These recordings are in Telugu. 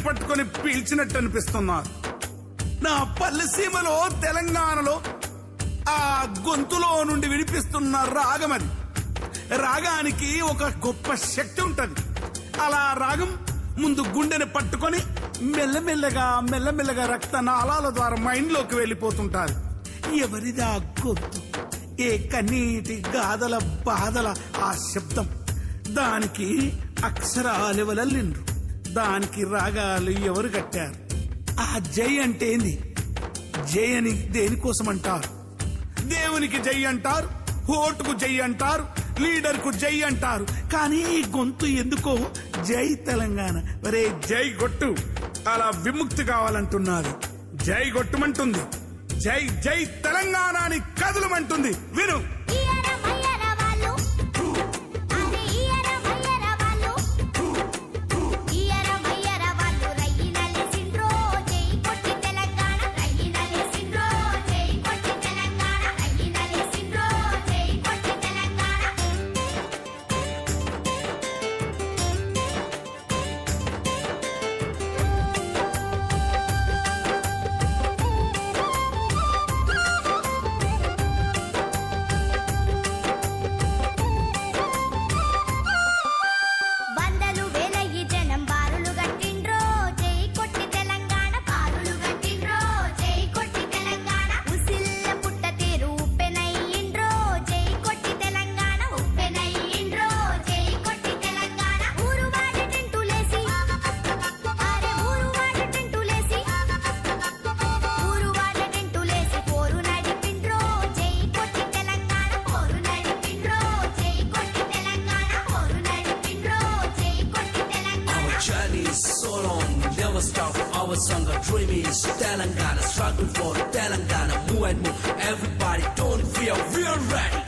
పట్టుకొని పీల్చినట్టు అనిపిస్తున్నారు. నా పల్లెసీమలో తెలంగాణలో ఆ గొంతులో నుండి వినిపిస్తున్న రాగమది. రాగానికి ఒక గొప్ప శక్తి ఉంటది. అలా రాగం ముందు గుండెని పట్టుకొని మెల్లమెల్లగా రక్త నాళాల ద్వారా మైండ్ లోకి వెళ్లిపోతుంటారు. ఎవరిదా గొంతు, ఏ కన్నీటి గాథల బాధల ఆ శబ్దం, దానికి అక్షరాలు వలలిండ్రు, దానికి రాగాలు ఎవరు కట్టారు? ఆ జై అంటే ఏంది? జై అని దేనికోసం అంటారు? దేవునికి జై అంటారు, ఓటుకు జై అంటారు, లీడర్ కు జై అంటారు. కానీ ఈ గొంతు ఎందుకో జై తెలంగాణ, మరే జై గొట్టు, అలా విముక్తి కావాలంటున్నది. జై గొట్టుమంటుంది, జై జై తెలంగాణ అని కదులమంటుంది. విను. Our song, our dream is Telangana. Struggle for Telangana. Move and move. Everybody, don't fear. We are ready.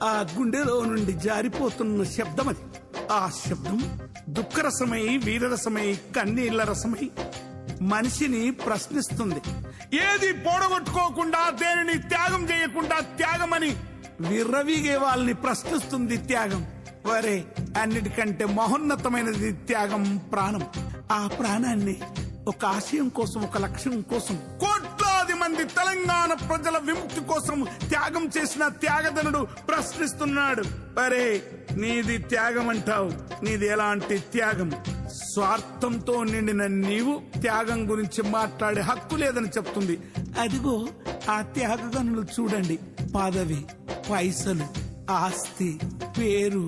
ఆ గుండెలో నుండి జారిపోతున్న శబ్దం అది. ఆ శబ్దం దుఃఖరసమై, వీరరసమై, కన్నీళ్ల రసమై మనిషిని ప్రశ్నిస్తుంది. ఏది పోడగొట్టుకోకుండా, దేనిని త్యాగం చేయకుండా త్యాగమని విర్రవీగే వాళ్ళని ప్రశ్నిస్తుంది త్యాగం. వరే, అన్నిటికంటే మహోన్నతమైనది త్యాగం, ప్రాణం. ఆ ప్రాణాన్ని ఒక ఆశయం కోసం, ఒక లక్ష్యం కోసం, కోట్లాది మంది తెలంగాణ ప్రజల విముక్తి కోసం త్యాగం చేసిన త్యాగధనుడు ప్రశ్నిస్తున్నాడు. అరే, నీది త్యాగం అంటావు, నీది ఎలాంటి త్యాగం? స్వార్థంతో నిండిన నీవు త్యాగం గురించి మాట్లాడే హక్కు లేదని చెప్తుంది. అదిగో ఆ త్యాగధనులు చూడండి. పదవి, పైసలు, ఆస్తి, పేరు,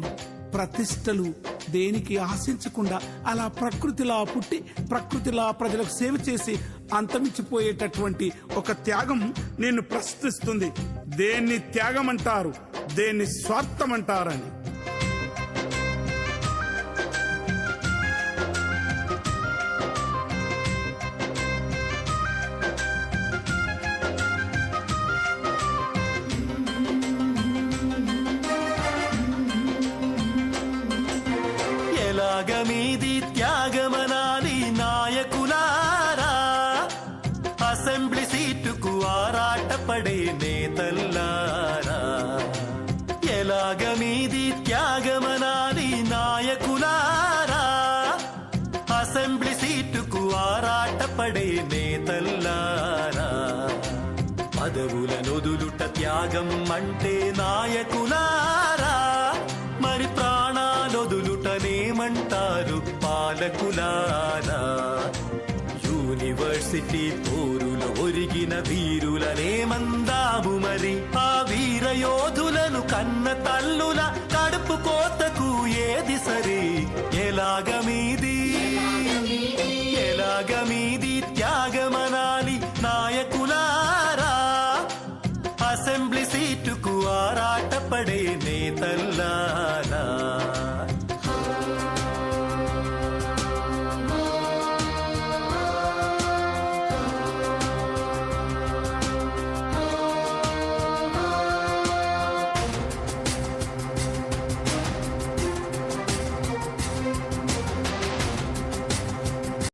ప్రతిష్టలు దేనికి ఆశించకుండా అలా ప్రకృతిలా పుట్టి ప్రకృతిలా ప్రజలకు సేవ చేసి అంతమించిపోయేటటువంటి ఒక త్యాగం నిన్ను ప్రశ్నిస్తుంది. దేన్ని త్యాగం అంటారు, దేన్ని స్వార్థం అంటారని. మీది త్యాగమనాలి నాయకులారా, అసెంబ్లీ సీటు త్యాగం అంటే నాయకులారా, మరి ప్రాణాలొదులుటనేమంటారు పాలకులారా? యూనివర్సిటీ పోరులో ఒరిగిన వీరులనేమందాము మరి? ఆ వీర యోధులను కన్న తల్లుల కడుపు కోతకు ఏది సరి? ఎలాగ మీది